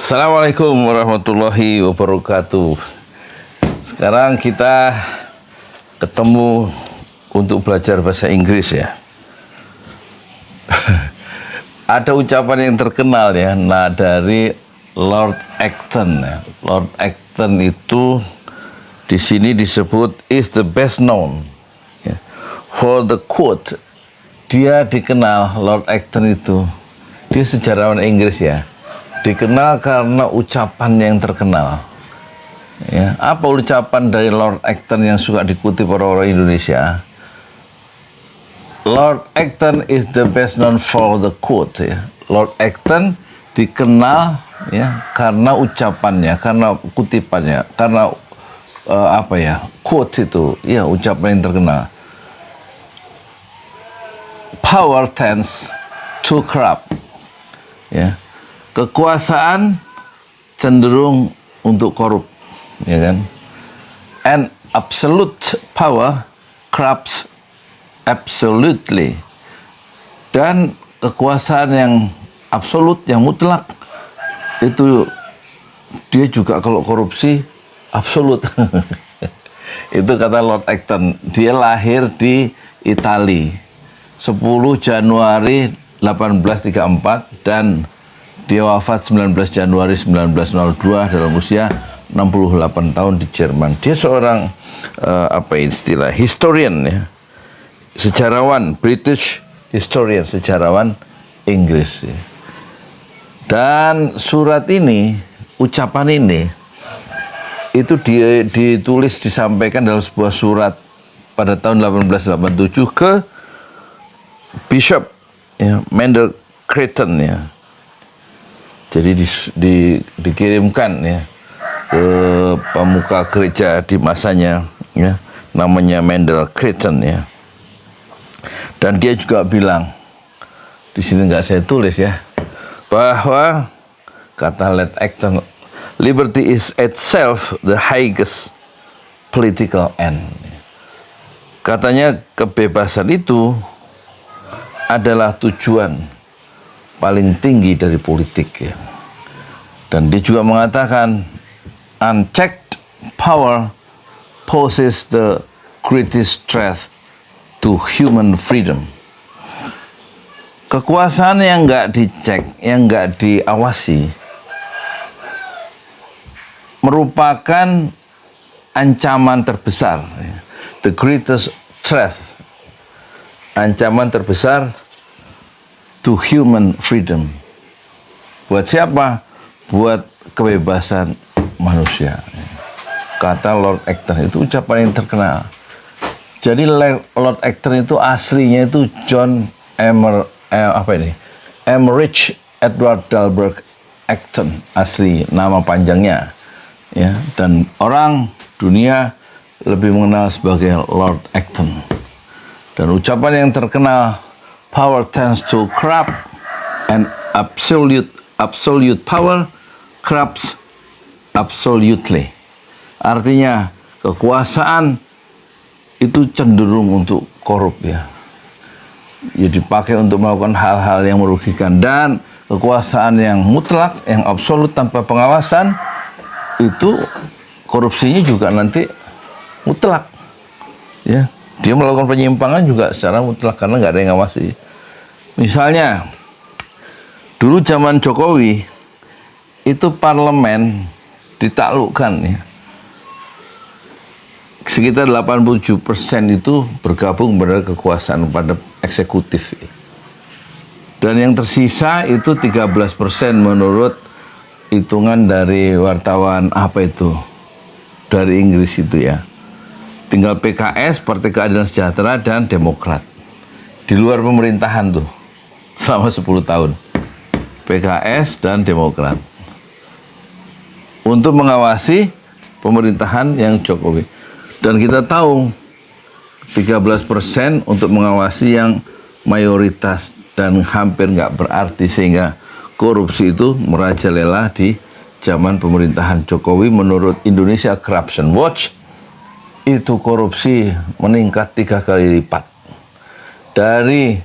Assalamualaikum warahmatullahi wabarakatuh. Sekarang kita ketemu untuk belajar bahasa Inggris ya. Ada ucapan yang terkenal ya, nah dari Lord Acton ya. Lord Acton itu di sini disebut is the best known ya. For the quote, dia dikenal Lord Acton itu, dia sejarawan Inggris ya. Dikenal karena ucapan yang terkenal. Ya, apa ucapan dari Lord Acton yang suka dikutip orang-orang Indonesia? Lord Acton is the best known for the quote. Ya. Lord Acton dikenal ya karena ucapannya, karena kutipannya, karena quote itu, ya ucapan yang terkenal. Power tends to corrupt. Ya. Kekuasaan cenderung untuk korup, ya kan? And absolute power corrupts absolutely. Dan kekuasaan yang absolut, yang mutlak, itu dia juga kalau korupsi absolut. Itu kata Lord Acton. Dia lahir di Italia 10 Januari 1834 dan dia wafat 19 Januari 1902 dalam usia 68 tahun di Jerman. Dia seorang historian ya. Sejarawan, British historian, sejarawan Inggris ya. Dan surat ini, ucapan ini itu ditulis, disampaikan dalam sebuah surat pada tahun 1887 ke Bishop ya, Mendel Creighton ya. Jadi dikirimkan ya ke pemuka gereja di masanya ya, namanya Mendel Creighton ya. Dan dia juga bilang, di sini nggak saya tulis ya, bahwa kata Lord Acton, liberty is itself the highest political end. Katanya kebebasan itu adalah tujuan paling tinggi dari politik ya. Dan dia juga mengatakan unchecked power poses the greatest threat to human freedom. Kekuasaan yang nggak dicek, yang nggak diawasi, merupakan ancaman terbesar, the greatest threat, ancaman terbesar to human freedom. Buat siapa? Buat kebebasan manusia. Kata Lord Acton, itu ucapan yang terkenal. Jadi Lord Acton itu aslinya itu John Emmerich Edward Dalberg Acton, asli nama panjangnya. Ya, dan orang dunia lebih mengenal sebagai Lord Acton. Dan ucapan yang terkenal, power tends to corrupt and absolute power corrupts absolutely. Artinya kekuasaan itu cenderung untuk korup ya. Ya dipakai untuk melakukan hal-hal yang merugikan, dan kekuasaan yang mutlak, yang absolut tanpa pengawasan itu korupsinya juga nanti mutlak. Ya, dia melakukan penyimpangan juga secara mutlak karena nggak ada yang ngawasi. Misalnya, dulu zaman Jokowi, itu parlemen ditaklukkan ya. Sekitar 87% itu bergabung pada kekuasaan, pada eksekutif. Dan yang tersisa itu 13% menurut hitungan dari wartawan dari Inggris itu ya. Tinggal PKS, Partai Keadilan Sejahtera, dan Demokrat. Di luar pemerintahan tuh. Selama 10 tahun PKS dan Demokrat untuk mengawasi pemerintahan yang Jokowi. Dan kita tahu 13% untuk mengawasi yang mayoritas dan hampir nggak berarti, sehingga korupsi itu merajalela di zaman pemerintahan Jokowi. Menurut Indonesia Corruption Watch, itu korupsi meningkat 3 kali lipat. Dari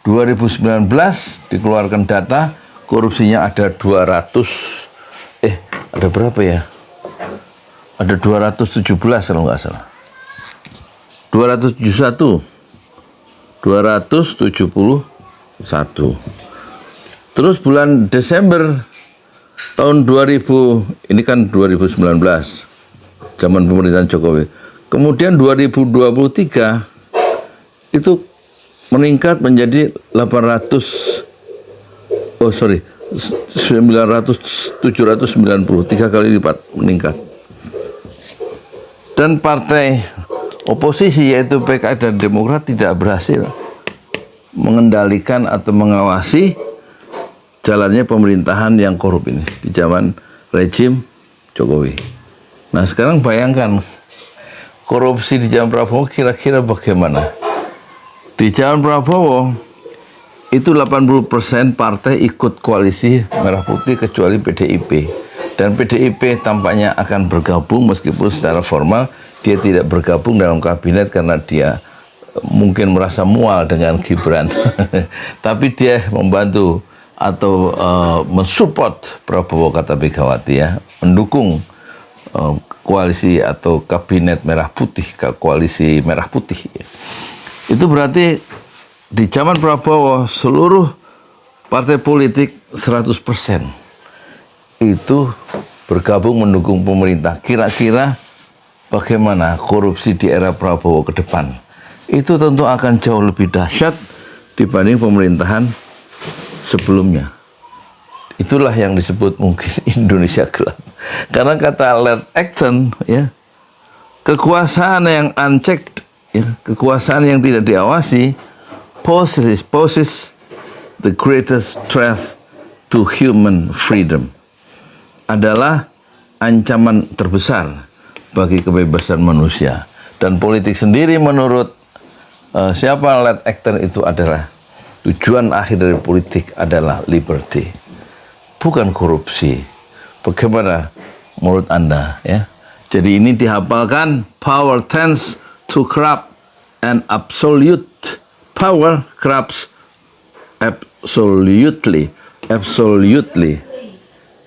2019 dikeluarkan data korupsinya ada 200 ada berapa ya? Ada 217 kalau nggak salah. 271. Terus bulan Desember tahun 2000, ini kan 2019, zaman pemerintahan Jokowi. Kemudian 2023 itu meningkat menjadi 790, 3 kali lipat meningkat. Dan partai oposisi yaitu PKS dan Demokrat tidak berhasil mengendalikan atau mengawasi jalannya pemerintahan yang korup ini di zaman rejim Jokowi. Nah sekarang bayangkan korupsi di zaman Prabowo kira-kira bagaimana? Di zaman Prabowo itu 80% partai ikut koalisi Merah Putih kecuali PDIP. Dan PDIP tampaknya akan bergabung meskipun secara formal dia tidak bergabung dalam kabinet karena dia mungkin merasa mual dengan Gibran. Tapi dia membantu atau mensupport Prabowo, kata Megawati ya, mendukung koalisi atau kabinet Merah Putih, koalisi Merah Putih. Itu berarti di zaman Prabowo seluruh partai politik 100% itu bergabung mendukung pemerintah. Kira-kira bagaimana korupsi di era Prabowo ke depan? Itu tentu akan jauh lebih dahsyat dibanding pemerintahan sebelumnya. Itulah yang disebut mungkin Indonesia gelap. Karena kata Lord Acton, ya, kekuasaan yang unchecked, ya, kekuasaan yang tidak diawasi, poses the greatest threat to human freedom. Adalah ancaman terbesar bagi kebebasan manusia. Dan politik sendiri menurut siapa Lord Acton itu adalah tujuan akhir dari politik adalah liberty, bukan korupsi. Bagaimana menurut Anda ya? Jadi ini dihafalkan, power tends to corrupt and absolute power corrupts absolutely.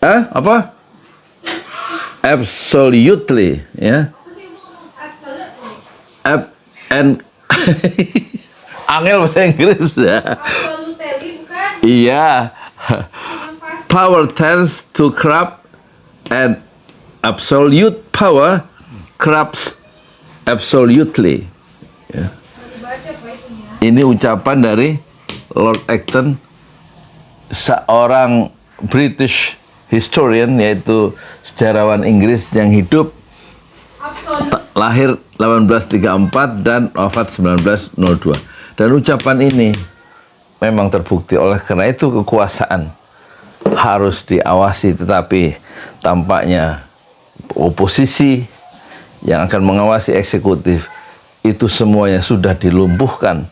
Apa? Absolutely, ya. And angel bahasa Inggris ya. Iya. Power tends to corrupt and absolute power corrupts absolutely. Ya. Ini ucapan dari Lord Acton, seorang British historian, yaitu sejarawan Inggris yang hidup lahir 1834 dan wafat 1902. Dan ucapan ini memang terbukti. Oleh karena itu kekuasaan harus diawasi, tetapi tampaknya oposisi yang akan mengawasi eksekutif itu semuanya sudah dilumpuhkan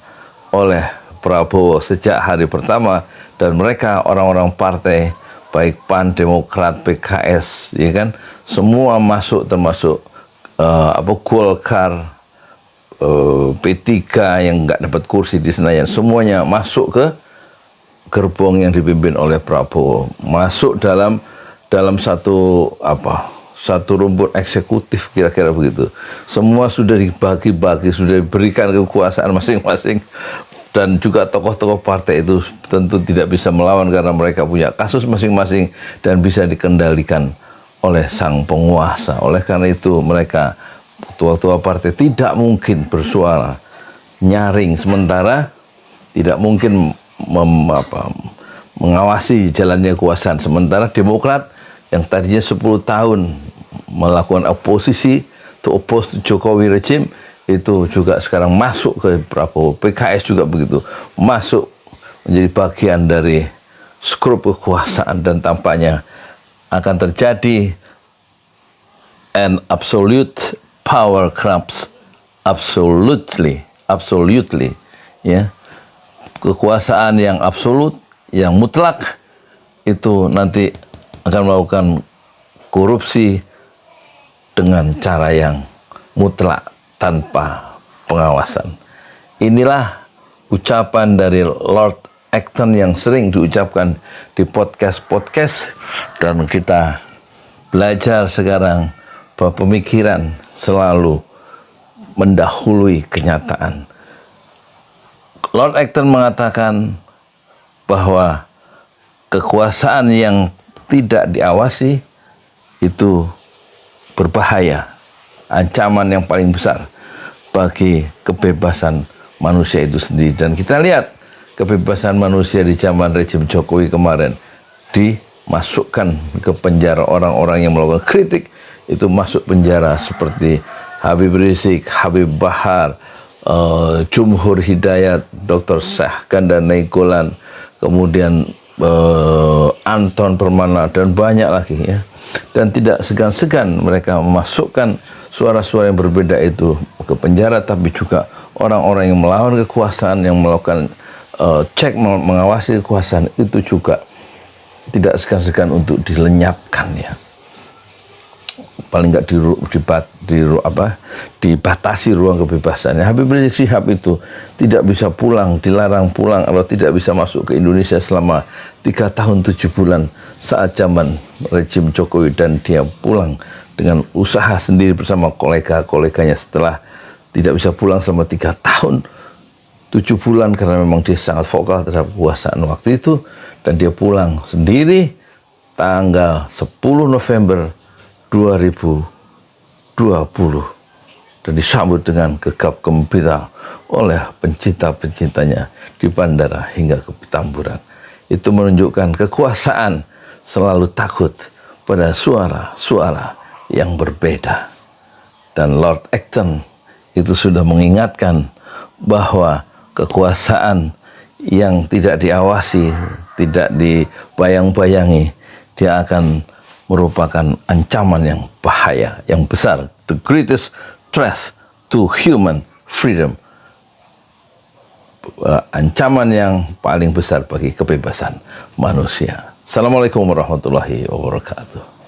oleh Prabowo sejak hari pertama, dan mereka orang-orang partai baik PAN, Demokrat, PKS, ya kan, semua masuk, termasuk Golkar, P3 yang nggak dapat kursi di Senayan, semuanya masuk ke gerbong yang dipimpin oleh Prabowo, masuk dalam satu rumput eksekutif, kira-kira begitu. Semua sudah dibagi-bagi, sudah diberikan kekuasaan masing-masing. Dan juga tokoh-tokoh partai itu tentu tidak bisa melawan karena mereka punya kasus masing-masing dan bisa dikendalikan oleh sang penguasa. Oleh karena itu mereka, ketua-ketua partai, tidak mungkin bersuara nyaring, sementara tidak mungkin mengawasi jalannya kekuasaan. Sementara Demokrat yang tadinya 10 tahun melakukan oposisi, to oppose Jokowi regime, itu juga sekarang masuk ke Prabowo. PKS juga begitu, masuk menjadi bagian dari skrup kekuasaan, dan tampaknya akan terjadi an absolute power corrupts absolutely, ya. Kekuasaan yang absolut, yang mutlak, itu nanti akan melakukan korupsi dengan cara yang mutlak tanpa pengawasan. Inilah ucapan dari Lord Acton yang sering diucapkan di podcast-podcast, dan kita belajar sekarang bahwa pemikiran selalu mendahului kenyataan. Lord Acton mengatakan bahwa kekuasaan yang tidak diawasi itu berbahaya, ancaman yang paling besar bagi kebebasan manusia itu sendiri. Dan kita lihat kebebasan manusia di zaman rejim Jokowi kemarin, dimasukkan ke penjara orang-orang yang melakukan kritik, itu masuk penjara seperti Habib Rizik, Habib Bahar, Jumhur Hidayat, Dr. Syahganda Nainggolan, kemudian Anton Permana, dan banyak lagi ya. Dan tidak segan-segan mereka memasukkan suara-suara yang berbeda itu ke penjara, tapi juga orang-orang yang melawan kekuasaan, yang melakukan cek mengawasi kekuasaan, itu juga tidak segan-segan untuk dilenyapkan ya. Paling nggak dibatasi ruang kebebasannya. Habib Rizik Syihab itu tidak bisa pulang, dilarang pulang atau tidak bisa masuk ke Indonesia selama 3 tahun 7 bulan saat zaman rejim Jokowi, dan dia pulang dengan usaha sendiri bersama kolega-koleganya setelah tidak bisa pulang selama 3 tahun 7 bulan karena memang dia sangat vokal terhadap kekuasaan waktu itu, dan dia pulang sendiri tanggal 10 November 2020 dan disambut dengan gegap gempita oleh pencinta-pencintanya di bandara hingga ke Petamburan. Itu menunjukkan kekuasaan selalu takut pada suara-suara yang berbeda. Dan Lord Acton itu sudah mengingatkan bahwa kekuasaan yang tidak diawasi, tidak dibayang-bayangi, dia akan merupakan ancaman yang bahaya, yang besar. The greatest threat to human freedom. Ancaman yang paling besar bagi kebebasan manusia. Assalamualaikum warahmatullahi wabarakatuh.